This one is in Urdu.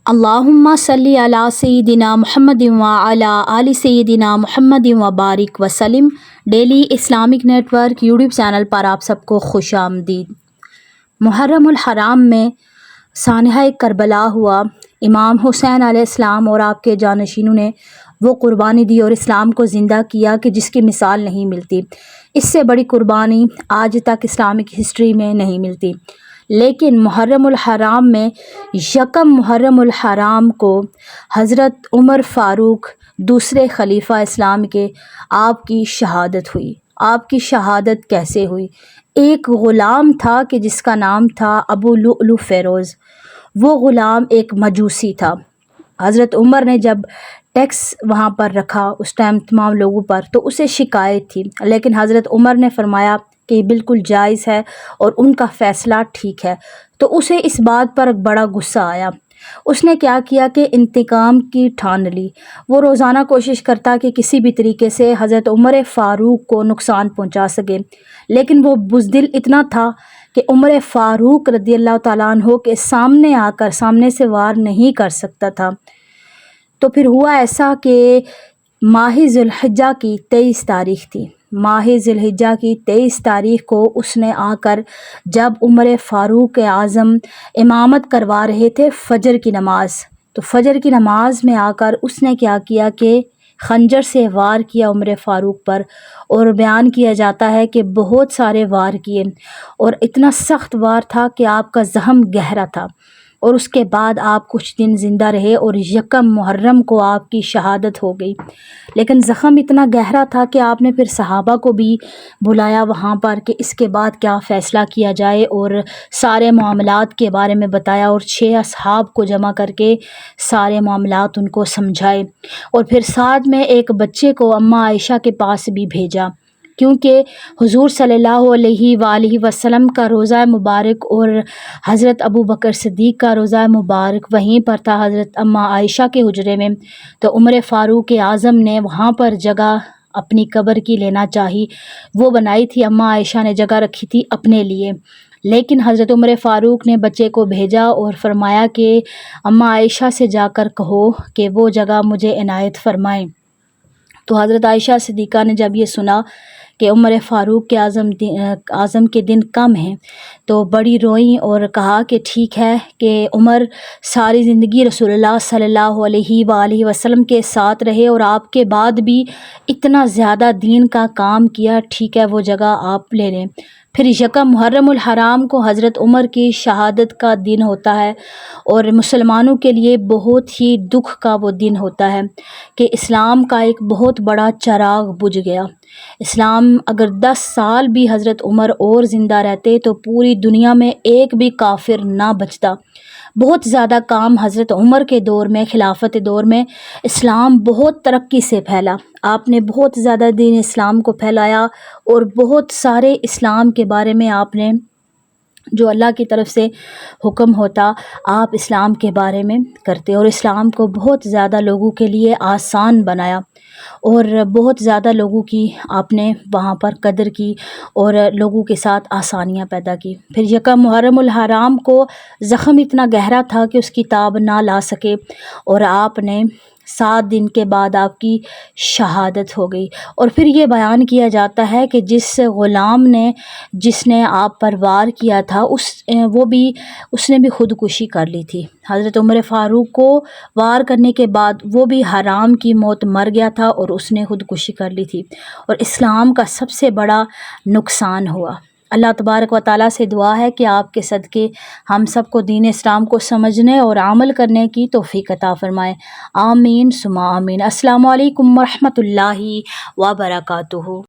اللہم صلی علی سیدنا محمد وعلی آل سیدنا محمد وبارک وسلم۔ Daily Islamic network YouTube channel پر آپ سب کو خوش آمدید۔ محرم الحرام میں سانحہ کربلا ہوا۔ امام حسین علیہ السلام اور آپ کے جانشینوں نے وہ قربانی دی اور اسلام کو زندہ کیا کہ جس کی مثال نہیں ملتی۔ اس سے بڑی قربانی آج تک اسلامک ہسٹری میں نہیں ملتی۔ لیکن محرم الحرام میں یکم محرم الحرام کو حضرت عمر فاروق دوسرے خلیفہ اسلام کے آپ کی شہادت ہوئی۔ آپ کی شہادت کیسے ہوئی؟ ایک غلام تھا کہ جس کا نام تھا ابو لؤلؤ فیروز۔ وہ غلام ایک مجوسی تھا۔ حضرت عمر نے جب ٹیکس وہاں پر رکھا اس ٹائم تمام لوگوں پر تو اسے شکایت تھی، لیکن حضرت عمر نے فرمایا کہ یہ بالکل جائز ہے اور ان کا فیصلہ ٹھیک ہے۔ تو اسے اس بات پر بڑا غصہ آیا۔ اس نے کیا کیا کہ انتقام کی ٹھان لی۔ وہ روزانہ کوشش کرتا کہ کسی بھی طریقے سے حضرت عمر فاروق کو نقصان پہنچا سکے، لیکن وہ بزدل اتنا تھا کہ عمر فاروق رضی اللہ تعالیٰ عنہ کے سامنے آ کر سامنے سے وار نہیں کر سکتا تھا۔ تو پھر ہوا ایسا کہ ماہ ذی الحجہ کی 23 تاریخ تھی۔ ماہ ذی الحجہ کی 23 تاریخ کو اس نے آ کر جب عمر فاروق اعظم امامت کروا رہے تھے فجر کی نماز، تو فجر کی نماز میں آ کر اس نے کیا کیا کہ خنجر سے وار کیا عمر فاروق پر، اور بیان کیا جاتا ہے کہ بہت سارے وار کیے اور اتنا سخت وار تھا کہ آپ کا زخم گہرا تھا، اور اس کے بعد آپ کچھ دن زندہ رہے اور یکم محرم کو آپ کی شہادت ہو گئی۔ لیکن زخم اتنا گہرا تھا کہ آپ نے پھر صحابہ کو بھی بلایا وہاں پر کہ اس کے بعد کیا فیصلہ کیا جائے، اور سارے معاملات کے بارے میں بتایا، اور 6 اصحاب کو جمع کر کے سارے معاملات ان کو سمجھائے، اور پھر ساتھ میں ایک بچے کو اماں عائشہ کے پاس بھی بھیجا، کیونکہ حضور صلی اللہ علیہ وآلہ وسلم کا روضہ مبارک اور حضرت ابو بکر صدیق کا روضہ مبارک وہیں پر تھا حضرت اماں عائشہ کے حجرے میں۔ تو عمر فاروق اعظم نے وہاں پر جگہ اپنی قبر کی لینا چاہی، وہ بنائی تھی، اماں عائشہ نے جگہ رکھی تھی اپنے لیے، لیکن حضرت عمر فاروق نے بچے کو بھیجا اور فرمایا کہ اماں عائشہ سے جا کر کہو کہ وہ جگہ مجھے عنایت فرمائیں۔ تو حضرت عائشہ صدیقہ نے جب یہ سنا کہ عمر فاروق کے اعظم کے دن کم ہیں تو بڑی روئیں اور کہا کہ ٹھیک ہے کہ عمر ساری زندگی رسول اللہ صلی اللہ علیہ وآلہ وسلم کے ساتھ رہے اور آپ کے بعد بھی اتنا زیادہ دین کا کام کیا، ٹھیک ہے وہ جگہ آپ لے لیں۔ پھر یکم محرم الحرام کو حضرت عمر کی شہادت کا دن ہوتا ہے، اور مسلمانوں کے لیے بہت ہی دکھ کا وہ دن ہوتا ہے کہ اسلام کا ایک بہت بڑا چراغ بجھ گیا۔ اسلام اگر 10 سال بھی حضرت عمر اور زندہ رہتے تو پوری دنیا میں ایک بھی کافر نہ بچتا۔ بہت زیادہ کام حضرت عمر کے دور میں، خلافت دور میں اسلام بہت ترقی سے پھیلا۔ آپ نے بہت زیادہ دین اسلام کو پھیلایا، اور بہت سارے اسلام کے بارے میں آپ نے جو اللہ کی طرف سے حکم ہوتا آپ اسلام کے بارے میں کرتے، اور اسلام کو بہت زیادہ لوگوں کے لیے آسان بنایا، اور بہت زیادہ لوگوں کی آپ نے وہاں پر قدر کی اور لوگوں کے ساتھ آسانیاں پیدا کی۔ پھر یکم محرم الحرام کو زخم اتنا گہرا تھا کہ اس کی تاب نہ لا سکے، اور آپ نے 7 دن کے بعد آپ کی شہادت ہو گئی۔ اور پھر یہ بیان کیا جاتا ہے کہ جس غلام نے جس نے آپ پر وار کیا تھا اس نے بھی خودکشی کر لی تھی۔ حضرت عمر فاروق کو وار کرنے کے بعد وہ بھی حرام کی موت مر گیا تھا اور اس نے خودکشی کر لی تھی، اور اسلام کا سب سے بڑا نقصان ہوا۔ اللہ تبارک و تعالیٰ سے دعا ہے کہ آپ کے صدقے ہم سب کو دین اسلام کو سمجھنے اور عمل کرنے کی توفیق عطا فرمائے۔ آمین ثم آمین۔ السلام علیکم ورحمۃ اللہ وبرکاتہ۔